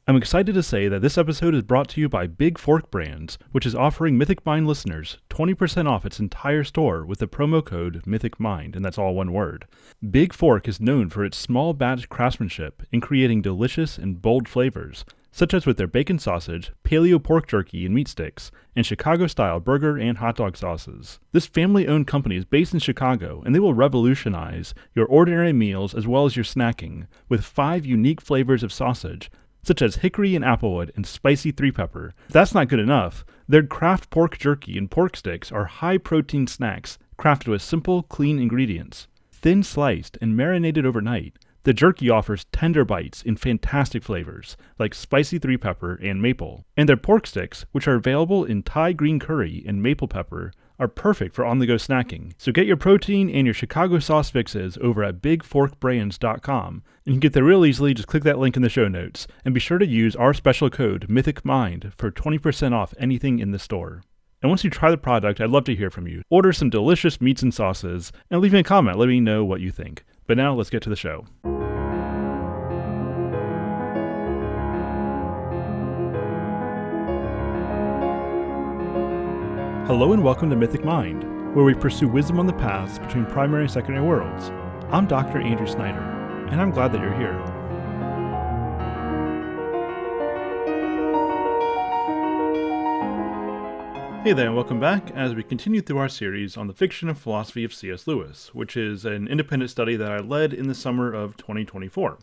I'm excited to say that this episode is brought to you by Big Fork Brands, which is offering Mythic Mind listeners 20% off its entire store with the promo code Mythic Mind, and that's all one word. Big Fork is known for its small batch craftsmanship in creating delicious and bold flavors, such as with their bacon sausage, paleo pork jerky and meat sticks, and Chicago-style burger and hot dog sauces. This family-owned company is based in Chicago, and they will revolutionize your ordinary meals as well as your snacking with 5 unique flavors of sausage, such as hickory and applewood and spicy 3-pepper. If that's not good enough, their craft pork jerky and pork sticks are high-protein snacks crafted with simple, clean ingredients. Thin sliced and marinated overnight, the jerky offers tender bites in fantastic flavors, like spicy 3-pepper and maple. And their pork sticks, which are available in Thai green curry and maple pepper, are perfect for on-the-go snacking. So get your protein and your Chicago sauce fixes over at bigforkbrands.com. And you can get there real easily, just click that link in the show notes. And be sure to use our special code MYTHICMIND for 20% off anything in the store. And once you try the product, I'd love to hear from you. Order some delicious meats and sauces, and leave me a comment, let me know what you think. But now, let's get to the show. Hello and welcome to Mythic Mind, where we pursue wisdom on the paths between primary and secondary worlds. I'm Dr. Andrew Snyder, and I'm glad that you're here. Hey there, and welcome back as we continue through our series on the fiction and philosophy of C.S. Lewis, which is an independent study that I led in the summer of 2024.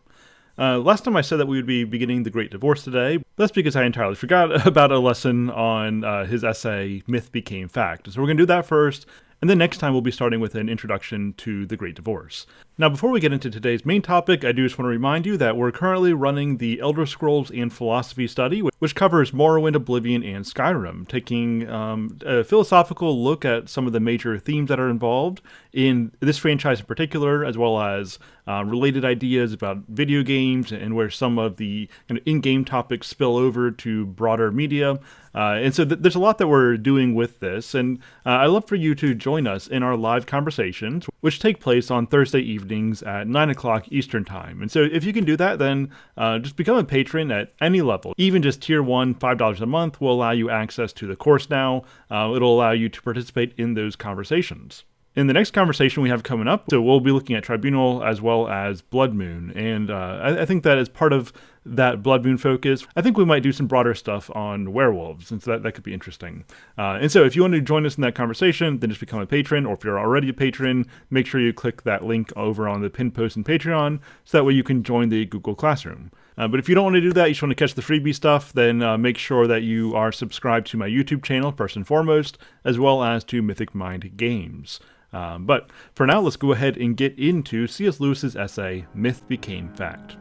Last time I said that we would be beginning The Great Divorce today. That's because I entirely forgot about a lesson on his essay, Myth Became Fact. So we're going to do that first, and then next time we'll be starting with an introduction to The Great Divorce. Now, before we get into today's main topic, I do just want to remind you that we're currently running the Elder Scrolls and Philosophy study, which covers Morrowind, Oblivion, and Skyrim, taking a philosophical look at some of the major themes that are involved in this franchise in particular, as well as related ideas about video games and where some of the in-game topics spill over to broader media. And so there's a lot that we're doing with this, and I'd love for you to join us in our live conversations, which take place on Thursday evenings at 9 o'clock Eastern Time. And so if you can do that, then just become a patron at any level. Even just Tier 1, $5 a month will allow you access to the course now. It'll allow you to participate in those conversations. In the next conversation we have coming up, so we'll be looking at Tribunal as well as Blood Moon, and I think that as part of that Blood Moon focus, I think we might do some broader stuff on werewolves, and so that could be interesting. And so if you want to join us in that conversation, then just become a patron, or if you're already a patron, make sure you click that link over on the pinned post in Patreon, so that way you can join the Google Classroom. But if you don't want to do that, you just want to catch the freebie stuff, then make sure that you are subscribed to my YouTube channel, first and foremost, as well as to Mythic Mind Games. But for now, let's go ahead and get into C.S. Lewis's essay, Myth Became Fact.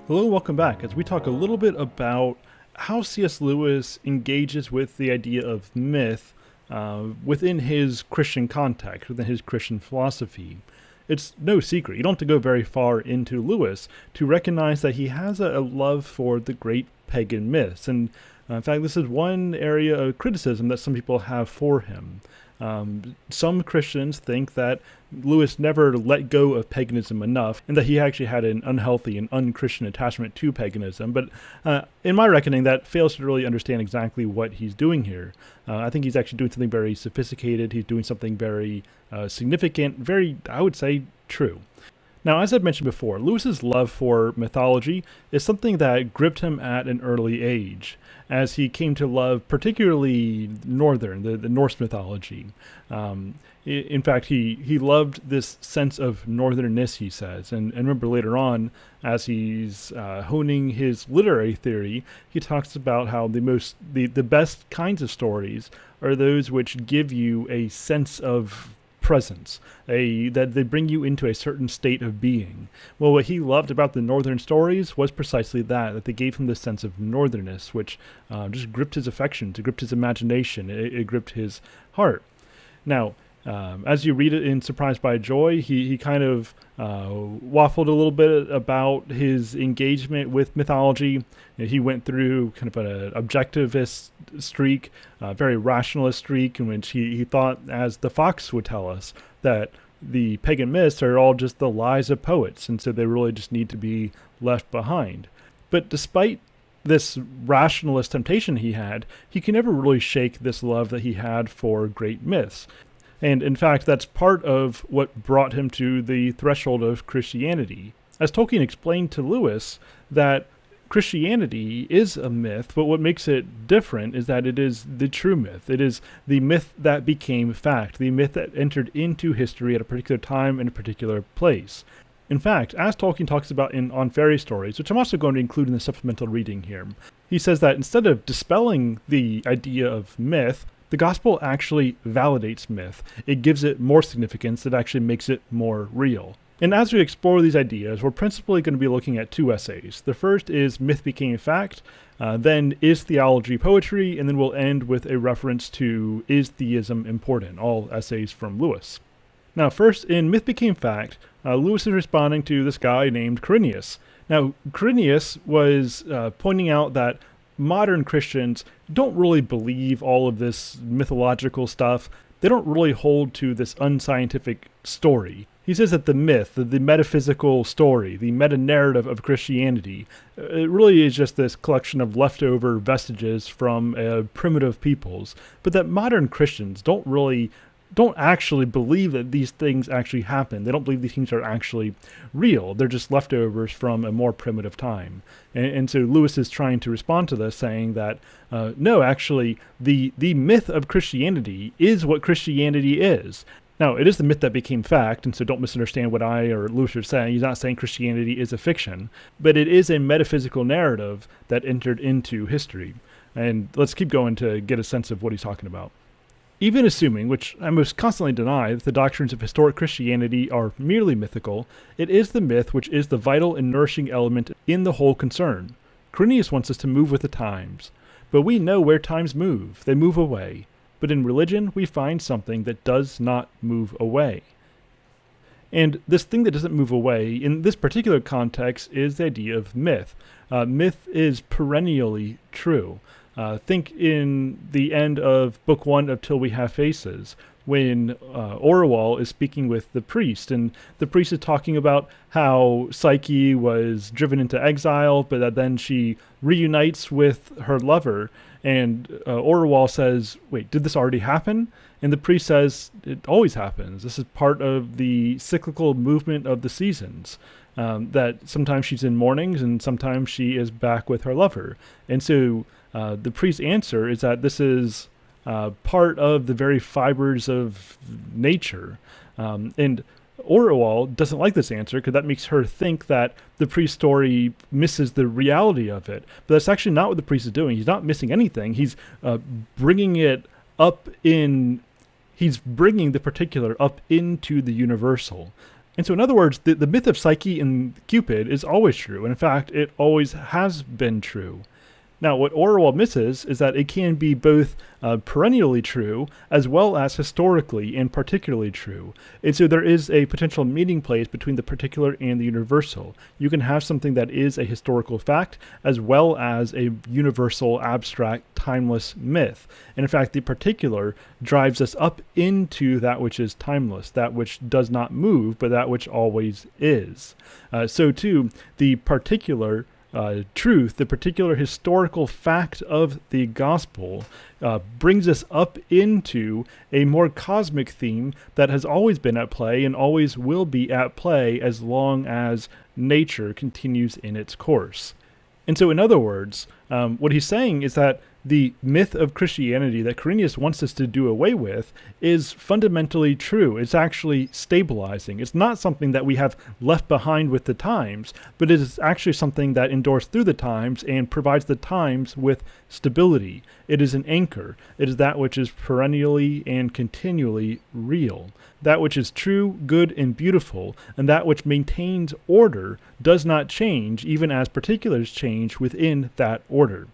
Hello, welcome back, as we talk a little bit about how C.S. Lewis engages with the idea of myth within his Christian context, within his Christian philosophy. It's no secret. You don't have to go very far into Lewis to recognize that he has a love for the great pagan myths. And in fact, this is one area of criticism that some people have for him. Some Christians think that Lewis never let go of paganism enough, and that he actually had an unhealthy and un-Christian attachment to paganism. But in my reckoning, that fails to really understand exactly what he's doing here. I think he's actually doing something very sophisticated. He's doing something very significant, very, I would say, true. Now, as I've mentioned before, Lewis's love for mythology is something that gripped him at an early age, as he came to love particularly Northern, the Norse mythology. In fact, he loved this sense of Northernness, he says. And remember later on, as he's honing his literary theory, he talks about how the best kinds of stories are those which give you a sense of presence, that they bring you into a certain state of being. Well, what he loved about the Northern stories was precisely that they gave him this sense of Northernness, which just gripped his affections, it gripped his imagination, it gripped his heart. Now, As you read it in Surprised by Joy, he kind of waffled a little bit about his engagement with mythology. You know, he went through kind of an objectivist streak, a very rationalist streak, in which he thought, as the Fox would tell us, that the pagan myths are all just the lies of poets, and so they really just need to be left behind. But despite this rationalist temptation he had, he can never really shake this love that he had for great myths. And in fact, that's part of what brought him to the threshold of Christianity. As Tolkien explained to Lewis, that Christianity is a myth, but what makes it different is that it is the true myth. It is the myth that became fact, the myth that entered into history at a particular time in a particular place. In fact, as Tolkien talks about on fairy stories, which I'm also going to include in the supplemental reading here, he says that instead of dispelling the idea of myth, the gospel actually validates myth. It gives it more significance. It actually makes it more real. And as we explore these ideas, we're principally going to be looking at two essays. The first is Myth Became Fact, then Is Theology Poetry, and then we'll end with a reference to Is Theism Important? All essays from Lewis. Now, first, in Myth Became Fact, Lewis is responding to this guy named Quirinius. Now, Quirinius was pointing out that modern Christians don't really believe all of this mythological stuff. They don't really hold to this unscientific story. He says that the myth, the metaphysical story, the meta-narrative of Christianity, it really is just this collection of leftover vestiges from primitive peoples, but that modern Christians don't actually believe that these things actually happen. They don't believe these things are actually real. They're just leftovers from a more primitive time. And so Lewis is trying to respond to this, saying that, no, actually, the myth of Christianity is what Christianity is. Now, it is the myth that became fact, and so don't misunderstand what I or Lewis are saying. He's not saying Christianity is a fiction, but it is a metaphysical narrative that entered into history. And let's keep going to get a sense of what he's talking about. Even assuming, which I most constantly deny, that the doctrines of historic Christianity are merely mythical, it is the myth which is the vital and nourishing element in the whole concern. Quirinius wants us to move with the times. But we know where times move. They move away. But in religion, we find something that does not move away. And this thing that doesn't move away, in this particular context, is the idea of myth. Myth is perennially true. Think in the end of Book 1 of Till We Have Faces, when Orual is speaking with the priest, and the priest is talking about how Psyche was driven into exile, but that then she reunites with her lover, and Orual says, wait, did this already happen? And the priest says, it always happens. This is part of the cyclical movement of the seasons. That sometimes she's in mournings, and sometimes she is back with her lover. And so the priest's answer is that this is part of the very fibers of nature. And Orual doesn't like this answer because that makes her think that the priest's story misses the reality of it. But that's actually not what the priest is doing. He's not missing anything. He's bringing it up in... He's bringing the particular up into the universal. And so in other words, the myth of Psyche and Cupid is always true. And in fact, it always has been true. Now, what Orual misses is that it can be both perennially true as well as historically and particularly true. And so there is a potential meeting place between the particular and the universal. You can have something that is a historical fact as well as a universal, abstract, timeless myth. And in fact, the particular drives us up into that which is timeless, that which does not move, but that which always is. So too, the particular truth, the particular historical fact of the gospel, brings us up into a more cosmic theme that has always been at play and always will be at play as long as nature continues in its course. And so in other words, what he's saying is that the myth of Christianity that Quirinius wants us to do away with is fundamentally true. It's actually stabilizing. It's not something that we have left behind with the times, but it is actually something that endures through the times and provides the times with stability. It is an anchor. It is that which is perennially and continually real. That which is true, good, and beautiful, and that which maintains order does not change even as particulars change within that order.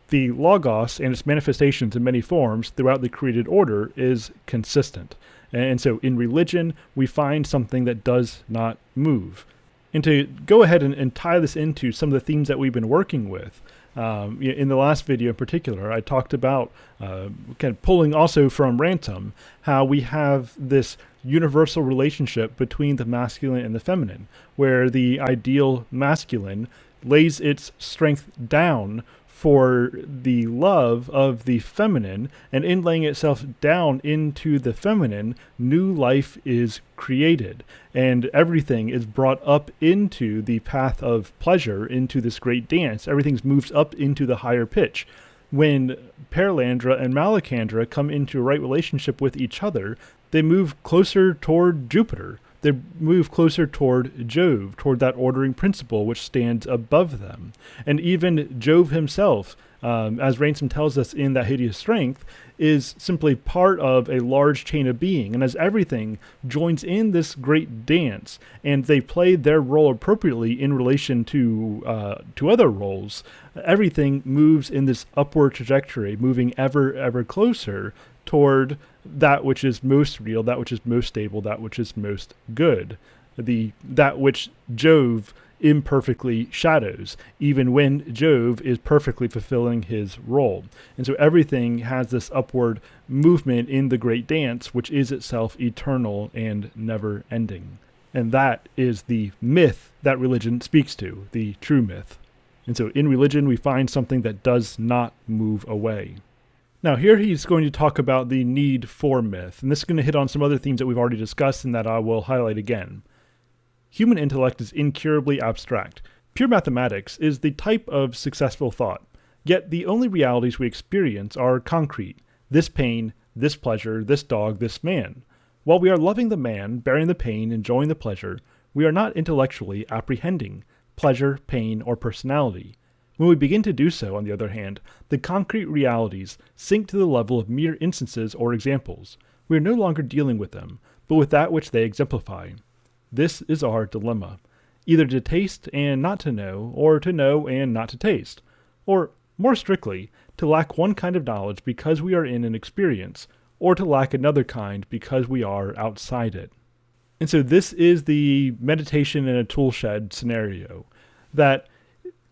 The Logos and its manifestations in many forms throughout the created order is consistent. And so in religion, we find something that does not move. And to go ahead and tie this into some of the themes that we've been working with, in the last video in particular, I talked about kind of pulling also from Ransom, how we have this universal relationship between the masculine and the feminine, where the ideal masculine lays its strength down for the love of the feminine, and in laying itself down into the feminine, new life is created, and everything is brought up into the path of pleasure, into this great dance. Everything's moved up into the higher pitch. When Paralandra and Malacandra come into a right relationship with each other, they move closer toward Jupiter. They move closer toward Jove, toward that ordering principle which stands above them. And even Jove himself, as Ransom tells us in That Hideous Strength, is simply part of a large chain of being. And as everything joins in this great dance, and they play their role appropriately in relation to other roles, everything moves in this upward trajectory, moving ever closer toward that which is most real, that which is most stable, that which is most good, that which Jove imperfectly shadows, even when Jove is perfectly fulfilling his role. And so everything has this upward movement in the great dance, which is itself eternal and never ending. And that is the myth that religion speaks to, the true myth. And so in religion, we find something that does not move away. Now, here he's going to talk about the need for myth, and this is going to hit on some other themes that we've already discussed and that I will highlight again. Human intellect is incurably abstract. Pure mathematics is the type of successful thought, yet the only realities we experience are concrete: this pain, this pleasure, this dog, this man. While we are loving the man, bearing the pain, enjoying the pleasure, we are not intellectually apprehending pleasure, pain, or personality. When we begin to do so, on the other hand, the concrete realities sink to the level of mere instances or examples. We are no longer dealing with them, but with that which they exemplify. This is our dilemma: either to taste and not to know, or to know and not to taste. Or, more strictly, to lack one kind of knowledge because we are in an experience, or to lack another kind because we are outside it. And so this is the meditation in a toolshed scenario, that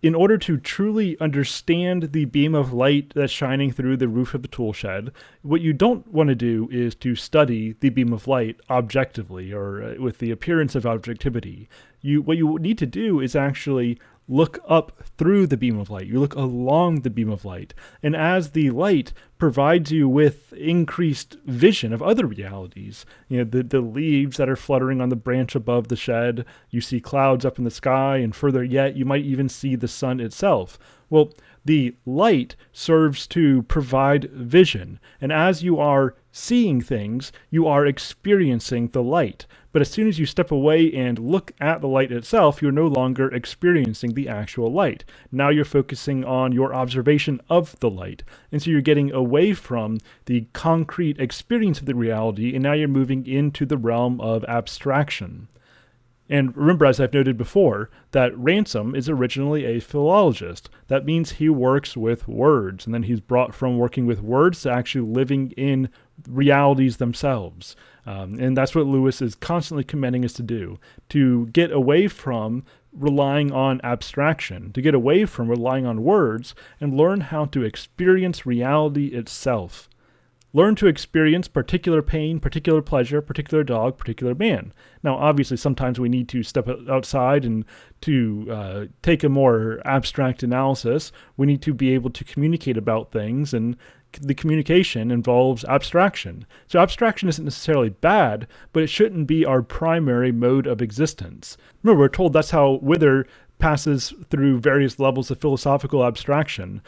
in order to truly understand the beam of light that's shining through the roof of the toolshed, what you don't want to do is to study the beam of light objectively, or with the appearance of objectivity. What you need to do is actually look up through the beam of light. You look along the beam of light. And as the light provides you with increased vision of other realities, the leaves that are fluttering on the branch above the shed, you see clouds up in the sky, and further yet, you might even see the sun itself. Well, the light serves to provide vision. And as you are seeing things, you are experiencing the light. But as soon as you step away and look at the light itself, you're no longer experiencing the actual light. Now you're focusing on your observation of the light. And so you're getting away from the concrete experience of the reality, and now you're moving into the realm of abstraction. And remember, as I've noted before, that Ransom is originally a philologist. That means he works with words, and then he's brought from working with words to actually living in realities themselves. And that's what Lewis is constantly commending us to do, to get away from relying on abstraction, to get away from relying on words, and learn how to experience reality itself. Learn to experience particular pain, particular pleasure, particular dog, particular man. Now, obviously, sometimes we need to step outside and to take a more abstract analysis. We need to be able to communicate about things, and the communication involves abstraction. So abstraction isn't necessarily bad, but it shouldn't be our primary mode of existence. Remember, we're told that's how Wither passes through various levels of philosophical abstraction,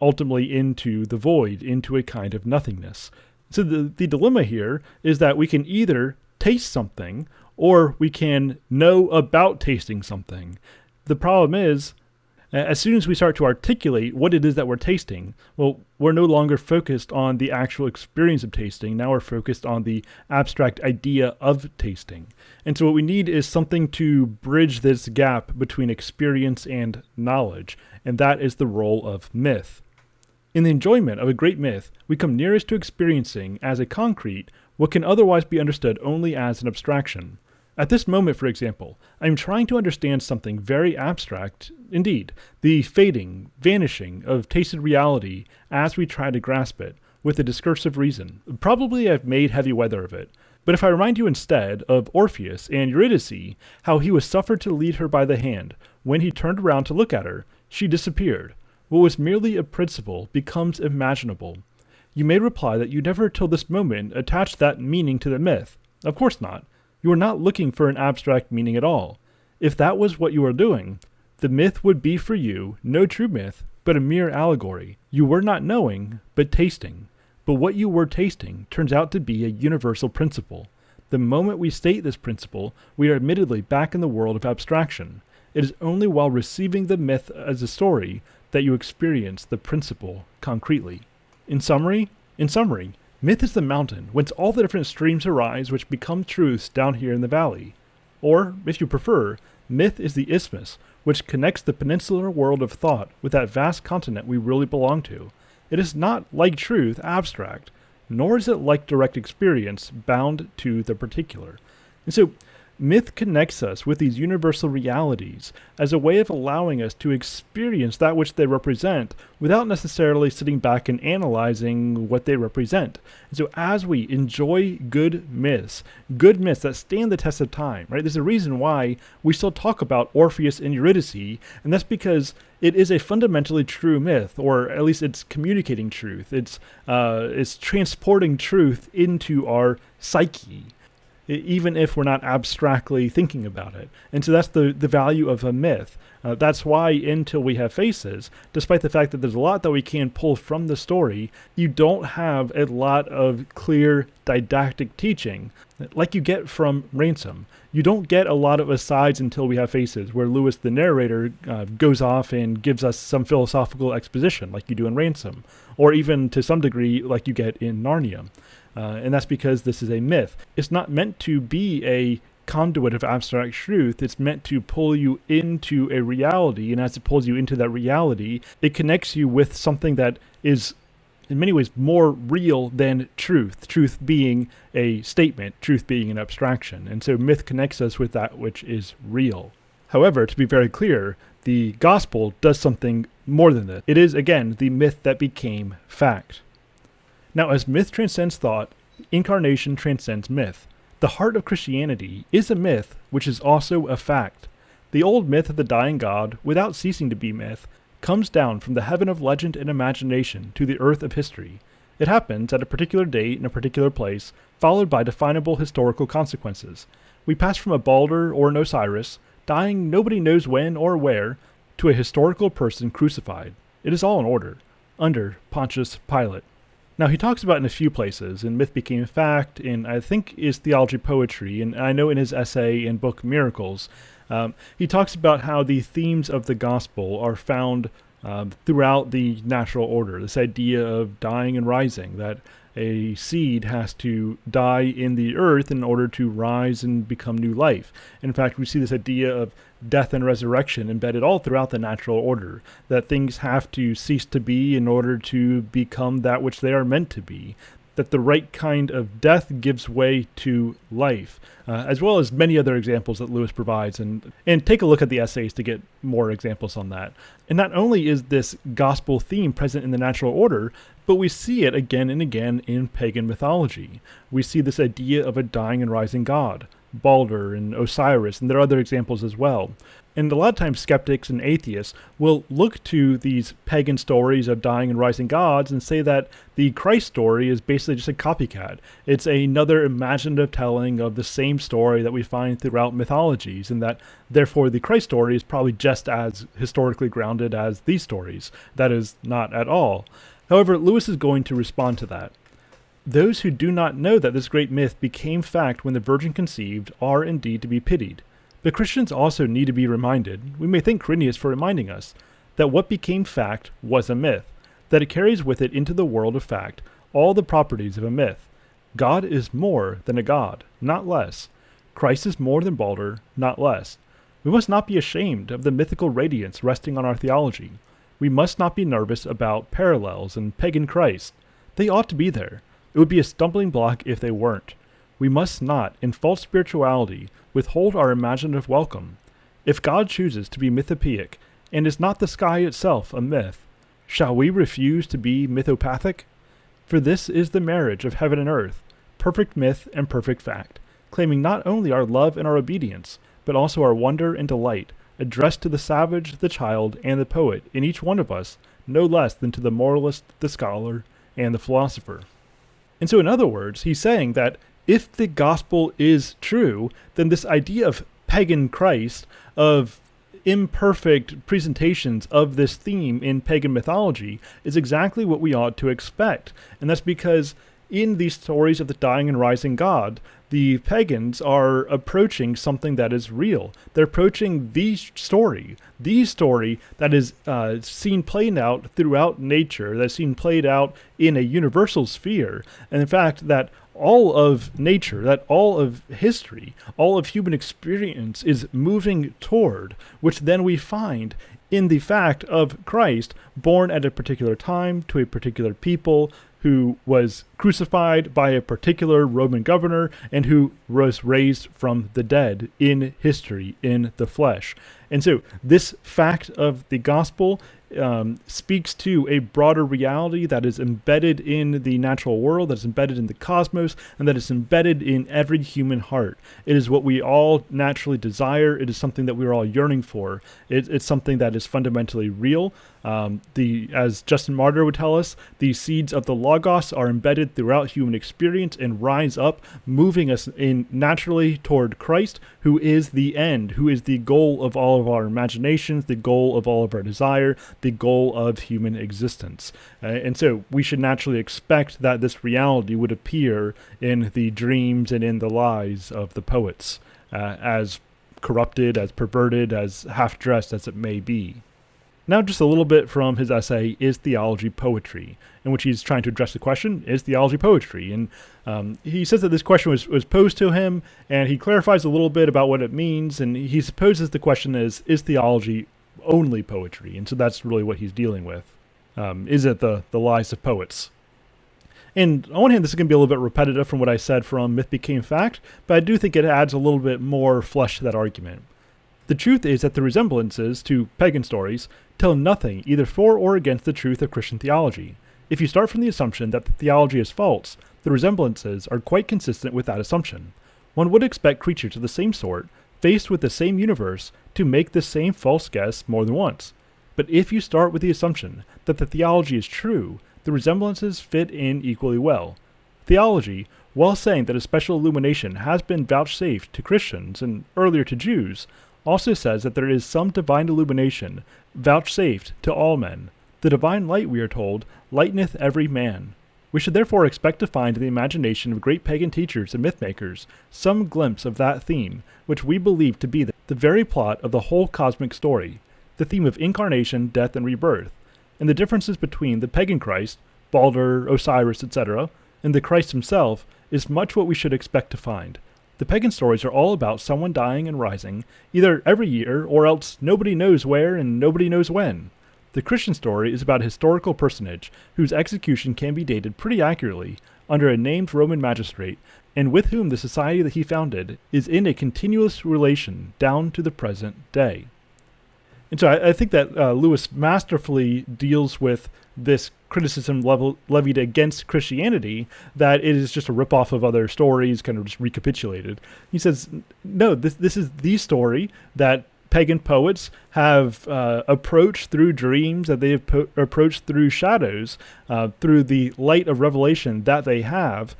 ultimately into the void, into a kind of nothingness. So the dilemma here is that we can either taste something, or we can know about tasting something. The problem is, as soon as we start to articulate what it is that we're tasting, well, we're no longer focused on the actual experience of tasting. Now we're focused on the abstract idea of tasting. And so what we need is something to bridge this gap between experience and knowledge, and that is the role of myth. In the enjoyment of a great myth, we come nearest to experiencing, as a concrete, what can otherwise be understood only as an abstraction. At this moment, for example, I am trying to understand something very abstract, indeed, the fading, vanishing of tasted reality as we try to grasp it, with a discursive reason. Probably I've made heavy weather of it, but if I remind you instead of Orpheus and Eurydice, how he was suffered to lead her by the hand, when he turned around to look at her, she disappeared. What was merely a principle becomes imaginable. You may reply that you never till this moment attached that meaning to the myth. Of course not. You are not looking for an abstract meaning at all. If that was what you were doing, the myth would be for you no true myth, but a mere allegory. You were not knowing, but tasting. But what you were tasting turns out to be a universal principle. The moment we state this principle, we are admittedly back in the world of abstraction. It is only while receiving the myth as a story that you experience the principle concretely. In summary, myth is the mountain whence all the different streams arise which become truths down here in the valley. Or, if you prefer, myth is the isthmus which connects the peninsular world of thought with that vast continent we really belong to. It is not, like truth, abstract, nor is it like direct experience bound to the particular. And so, myth connects us with these universal realities as a way of allowing us to experience that which they represent without necessarily sitting back and analyzing what they represent. And so as we enjoy good myths that stand the test of time, right? There's a reason why we still talk about Orpheus and Eurydice, and that's because it is a fundamentally true myth, or at least it's communicating truth. It's transporting truth into our psyche, even if we're not abstractly thinking about it. And so that's the value of a myth. That's why Until We Have Faces, despite the fact that there's a lot that we can pull from the story, you don't have a lot of clear didactic teaching like you get from Ransom. You don't get a lot of asides Until We Have Faces, where Lewis, the narrator, goes off and gives us some philosophical exposition like you do in Ransom, or even to some degree like you get in Narnia. And that's because this is a myth. It's not meant to be a conduit of abstract truth. It's meant to pull you into a reality, and as it pulls you into that reality, it connects you with something that is in many ways more real than truth being a statement, truth being an abstraction. And so myth connects us with that which is real. However, to be very clear, the gospel does something more than this. It is, again, the myth that became fact. Now, as myth transcends thought, incarnation transcends myth. The heart of Christianity is a myth, which is also a fact. The old myth of the dying God, without ceasing to be myth, comes down from the heaven of legend and imagination to the earth of history. It happens at a particular date in a particular place, followed by definable historical consequences. We pass from a Balder or an Osiris, dying nobody knows when or where, to a historical person crucified. It is all in order, under Pontius Pilate. Now, he talks about in a few places, in Myth Became Fact, in I think is Theology Poetry, and I know in his essay and book Miracles, he talks about how the themes of the gospel are found throughout the natural order. This idea of dying and rising, that a seed has to die in the earth in order to rise and become new life. In fact, we see this idea of death and resurrection embedded all throughout the natural order, that things have to cease to be in order to become that which they are meant to be, that the right kind of death gives way to life, as well as many other examples that Lewis provides. And take a look at the essays to get more examples on that. And not only is this gospel theme present in the natural order, but we see it again and again in pagan mythology. We see this idea of a dying and rising god, Balder and Osiris, and there are other examples as well. And a lot of times skeptics and atheists will look to these pagan stories of dying and rising gods and say that the Christ story is basically just a copycat. It's another imaginative telling of the same story that we find throughout mythologies, and that therefore the Christ story is probably just as historically grounded as these stories. That is not at all. However, Lewis is going to respond to that. Those who do not know that this great myth became fact when the Virgin conceived are indeed to be pitied. But Christians also need to be reminded, we may thank Quirinius for reminding us, that what became fact was a myth, that it carries with it into the world of fact all the properties of a myth. God is more than a god, not less. Christ is more than Balder, not less. We must not be ashamed of the mythical radiance resting on our theology. We must not be nervous about parallels and pagan Christ. They ought to be there. It would be a stumbling block if they weren't. We must not, in false spirituality, withhold our imaginative welcome. If God chooses to be mythopoeic, and is not the sky itself a myth, shall we refuse to be mythopathic? For this is the marriage of heaven and earth, perfect myth and perfect fact, claiming not only our love and our obedience, but also our wonder and delight, addressed to the savage, the child, and the poet in each one of us, no less than to the moralist, the scholar, and the philosopher. And so in other words, he's saying that if the gospel is true, then this idea of pagan Christ, of imperfect presentations of this theme in pagan mythology, is exactly what we ought to expect. And that's because in these stories of the dying and rising God, the pagans are approaching something that is real. They're approaching the story that is seen played out throughout nature, that's seen played out in a universal sphere. And in fact, that all of nature, that all of history, all of human experience is moving toward, which then we find in the fact of Christ, born at a particular time to a particular people, who was crucified by a particular Roman governor, and who was raised from the dead in history, in the flesh. And so this fact of the gospel speaks to a broader reality that is embedded in the natural world, that is embedded in the cosmos, and that is embedded in every human heart. It is what we all naturally desire. It is something that we're all yearning for. It's something that is fundamentally real. As Justin Martyr would tell us, the seeds of the Logos are embedded throughout human experience and rise up, moving us in naturally toward Christ, who is the end, who is the goal of all of our imaginations, the goal of all of our desire, the goal of human existence. And so we should naturally expect that this reality would appear in the dreams and in the lies of the poets, as corrupted, as perverted, as half-dressed as it may be. Now just a little bit from his essay, Is Theology Poetry?, in which he's trying to address the question, is theology poetry? And he says that this question was posed to him, and he clarifies a little bit about what it means, and he supposes the question is theology only poetry? And so that's really what he's dealing with. Is it the lies of poets? And on one hand, this is going to be a little bit repetitive from what I said from Myth Became Fact, but I do think it adds a little bit more flesh to that argument. The truth is that the resemblances to pagan stories tell nothing either for or against the truth of Christian theology. If you start from the assumption that the theology is false, the resemblances are quite consistent with that assumption. One would expect creatures of the same sort, faced with the same universe, to make the same false guess more than once. But if you start with the assumption that the theology is true, the resemblances fit in equally well. Theology, while saying that a special illumination has been vouchsafed to Christians and earlier to Jews, also says that there is some divine illumination vouchsafed to all men. The divine light, we are told, lighteneth every man. We should therefore expect to find in the imagination of great pagan teachers and myth-makers some glimpse of that theme, which we believe to be the very plot of the whole cosmic story, the theme of incarnation, death, and rebirth, and the differences between the pagan Christ, Balder, Osiris, etc., and the Christ himself is much what we should expect to find. The pagan stories are all about someone dying and rising, either every year or else nobody knows where and nobody knows when. The Christian story is about a historical personage whose execution can be dated pretty accurately under a named Roman magistrate, and with whom the society that he founded is in a continuous relation down to the present day. And so I think that Lewis masterfully deals with this criticism levied against Christianity, that it is just a ripoff of other stories, kind of just recapitulated. He says, no, this is the story that pagan poets have approached through dreams, that they have approached through shadows, through the light of revelation that they have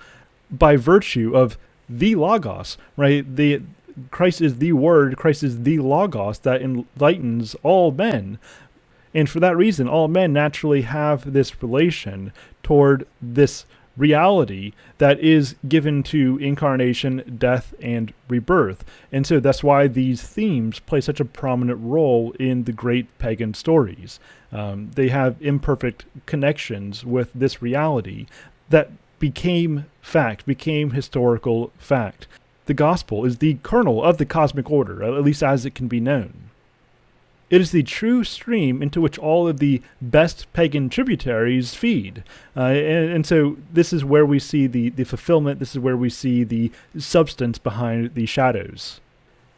by virtue of the Logos, right? Christ is the Word, Christ is the Logos that enlightens all men. And for that reason, all men naturally have this relation toward this reality that is given to incarnation, death, and rebirth. And so that's why these themes play such a prominent role in the great pagan stories. They have imperfect connections with this reality that became fact, became historical fact. The gospel is the kernel of the cosmic order, at least as it can be known. It is the true stream into which all of the best pagan tributaries feed. And so this is where we see the fulfillment, this is where we see the substance behind the shadows.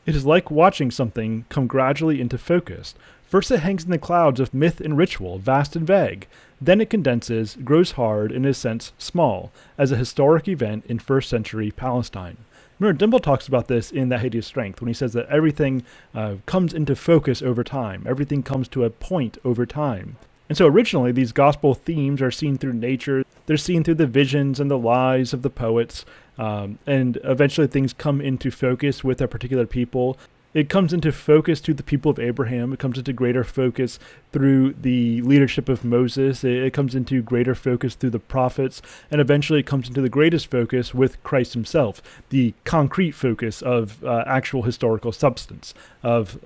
It is like watching something come gradually into focus. First it hangs in the clouds of myth and ritual, vast and vague. Then it condenses, grows hard, and in a sense small, as a historic event in first century Palestine. Remember, Dimble talks about this in That Hideous Strength, when he says that everything comes into focus over time. Everything comes to a point over time. And so originally, these gospel themes are seen through nature. They're seen through the visions and the lies of the poets. And eventually things come into focus with a particular people. It comes into focus to the people of Abraham. It comes into greater focus through the leadership of Moses. It comes into greater focus through the prophets. And eventually it comes into the greatest focus with Christ himself, the concrete focus of actual historical substance, of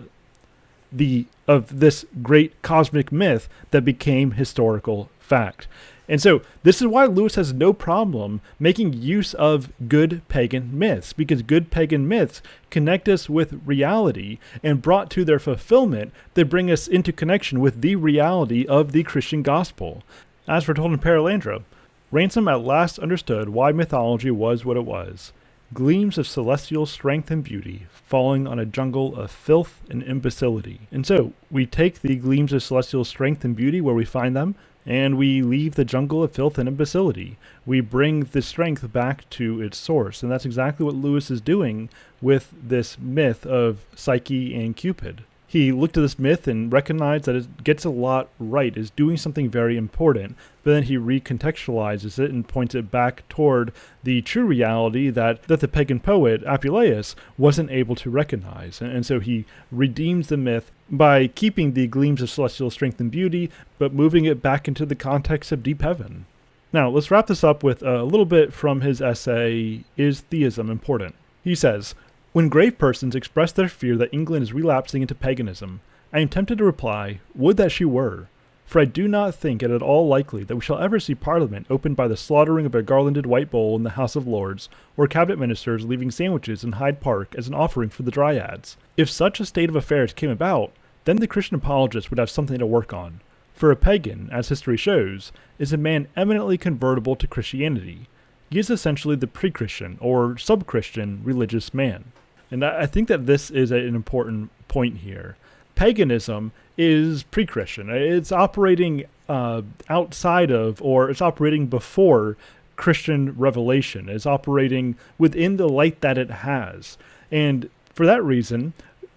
this great cosmic myth that became historical fact. And so this is why Lewis has no problem making use of good pagan myths, because good pagan myths connect us with reality, and brought to their fulfillment, they bring us into connection with the reality of the Christian gospel. As foretold in Paralandra, Ransom at last understood why mythology was what it was. Gleams of celestial strength and beauty falling on a jungle of filth and imbecility. And so we take the gleams of celestial strength and beauty where we find them, and we leave the jungle of filth and imbecility. We bring the strength back to its source, and that's exactly what Lewis is doing with this myth of Psyche and Cupid. He looked at this myth and recognized that it gets a lot right, is doing something very important, but then he recontextualizes it and points it back toward the true reality that the pagan poet Apuleius wasn't able to recognize. And so he redeems the myth by keeping the gleams of celestial strength and beauty, but moving it back into the context of deep heaven. Now, let's wrap this up with a little bit from his essay, Is Theism Important? He says, when grave persons express their fear that England is relapsing into paganism, I am tempted to reply, would that she were, for I do not think it at all likely that we shall ever see Parliament opened by the slaughtering of a garlanded white bull in the House of Lords, or cabinet ministers leaving sandwiches in Hyde Park as an offering for the Dryads. If such a state of affairs came about, then the Christian apologists would have something to work on. For a pagan, as history shows, is a man eminently convertible to Christianity. He is essentially the pre-Christian, or sub-Christian, religious man. And I think that this is an important point here. Paganism is pre-Christian. It's operating outside of, or it's operating before Christian revelation. It's operating within the light that it has. And for that reason,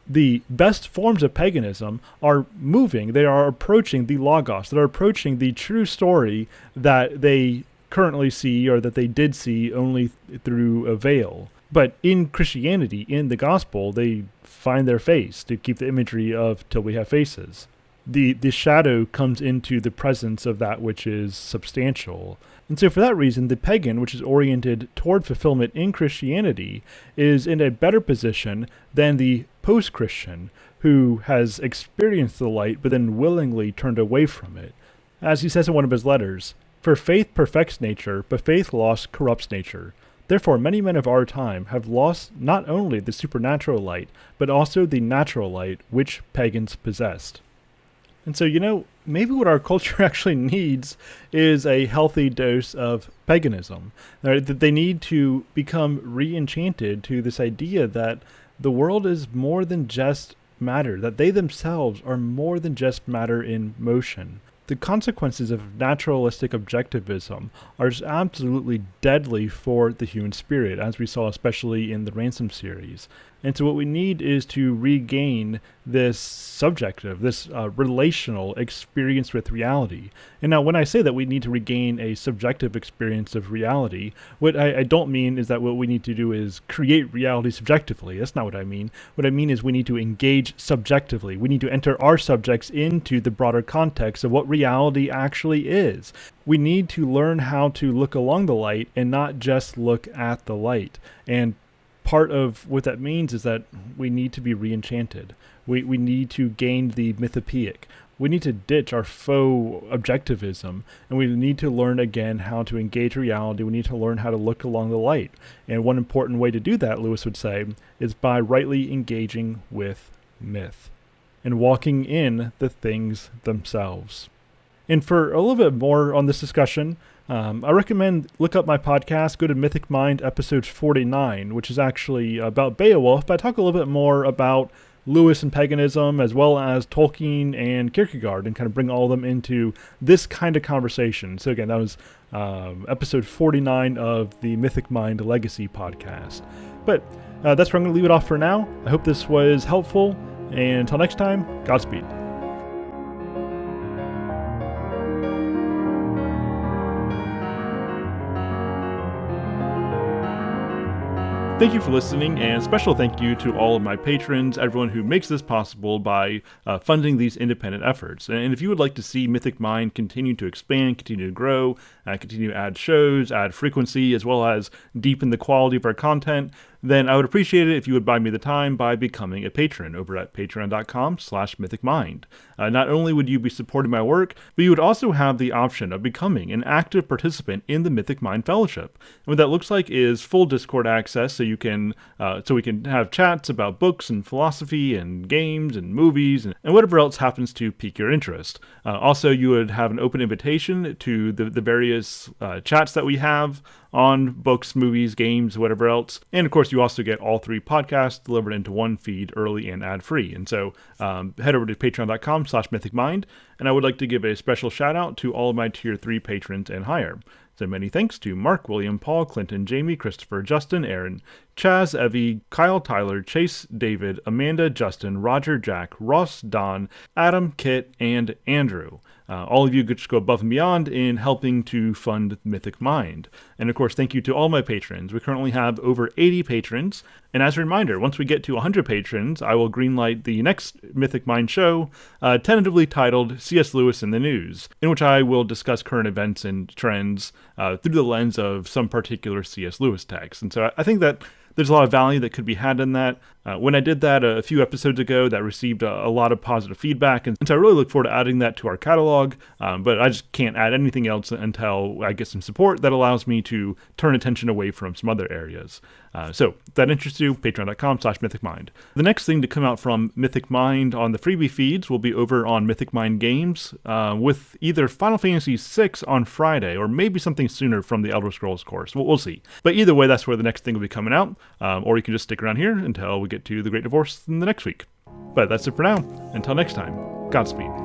the best forms of paganism are moving. They are approaching the Logos. They're approaching the true story that they currently see, or that they did see only through a veil. But in Christianity, in the gospel, they find their face, to keep the imagery of till we have faces. The shadow comes into the presence of that which is substantial. And so for that reason, the pagan, which is oriented toward fulfillment in Christianity, is in a better position than the post-Christian, who has experienced the light but then willingly turned away from it. As he says in one of his letters, for faith perfects nature, but faith lost corrupts nature. Therefore, many men of our time have lost not only the supernatural light, but also the natural light which pagans possessed. And so, maybe what our culture actually needs is a healthy dose of paganism. That they need to become re-enchanted to this idea that the world is more than just matter, that they themselves are more than just matter in motion. The consequences of naturalistic objectivism are just absolutely deadly for the human spirit, as we saw especially in the Ransom series. And so what we need is to regain this subjective, this relational experience with reality. And now when I say that we need to regain a subjective experience of reality, what I don't mean is that what we need to do is create reality subjectively. That's not what I mean. What I mean is we need to engage subjectively. We need to enter our subjects into the broader context of what reality actually is. We need to learn how to look along the light and not just look at the light. And part of what that means is that we need to be re-enchanted. We need to gain the mythopoeic. We need to ditch our faux objectivism, and we need to learn again how to engage reality. We need to learn how to look along the light. And one important way to do that, Lewis would say, is by rightly engaging with myth. and walking in the things themselves. And for a little bit more on this discussion, I recommend look up my podcast, go to Mythic Mind episode 49, which is actually about Beowulf, but I talk a little bit more about Lewis and paganism, as well as Tolkien and Kierkegaard, and kind of bring all of them into this kind of conversation. So again, that was episode 49 of the Mythic Mind Legacy podcast. But that's where I'm going to leave it off for now. I hope this was helpful, and until next time, Godspeed. Thank you for listening, and special thank you to all of my patrons, everyone who makes this possible by funding these independent efforts. And if you would like to see Mythic Mind continue to expand, continue to grow, continue to add shows, add frequency, as well as deepen the quality of our content, then I would appreciate it if you would buy me the time by becoming a patron over at patreon.com/mythicmind. Not only would you be supporting my work, but you would also have the option of becoming an active participant in the Mythic Mind Fellowship. And what that looks like is full Discord access, so we can have chats about books and philosophy and games and movies and whatever else happens to pique your interest. Also, you would have an open invitation to the various chats that we have on books, movies, games, whatever else. And of course, you also get all 3 podcasts delivered into one feed early and ad-free. And so head over to patreon.com/mythicmind. And I would like to give a special shout out to all of my tier 3 patrons and higher. So many thanks to Mark, William, Paul, Clinton, Jamie, Christopher, Justin, Aaron, Chaz, Evie, Kyle, Tyler, Chase, David, Amanda, Justin, Roger, Jack, Ross, Don, Adam, Kit, and Andrew. All of you just go above and beyond in helping to fund Mythic Mind. And of course, thank you to all my patrons. We currently have over 80 patrons. And as a reminder, once we get to 100 patrons, I will greenlight the next Mythic Mind show, tentatively titled C.S. Lewis in the News, in which I will discuss current events and trends through the lens of some particular C.S. Lewis text. And so I think that there's a lot of value that could be had in that. When I did that a few episodes ago, that received a lot of positive feedback, and so I really look forward to adding that to our catalog, but I just can't add anything else until I get some support that allows me to turn attention away from some other areas. So if that interests you, patreon.com/mythicmind. The next thing to come out from Mythic Mind on the freebie feeds will be over on Mythic Mind Games, with either Final Fantasy VI on Friday, or maybe something sooner from the Elder Scrolls course. We'll see. But either way, that's where the next thing will be coming out, or you can just stick around here until we get to the Great Divorce in the next week. But that's it for now. Until next time, Godspeed.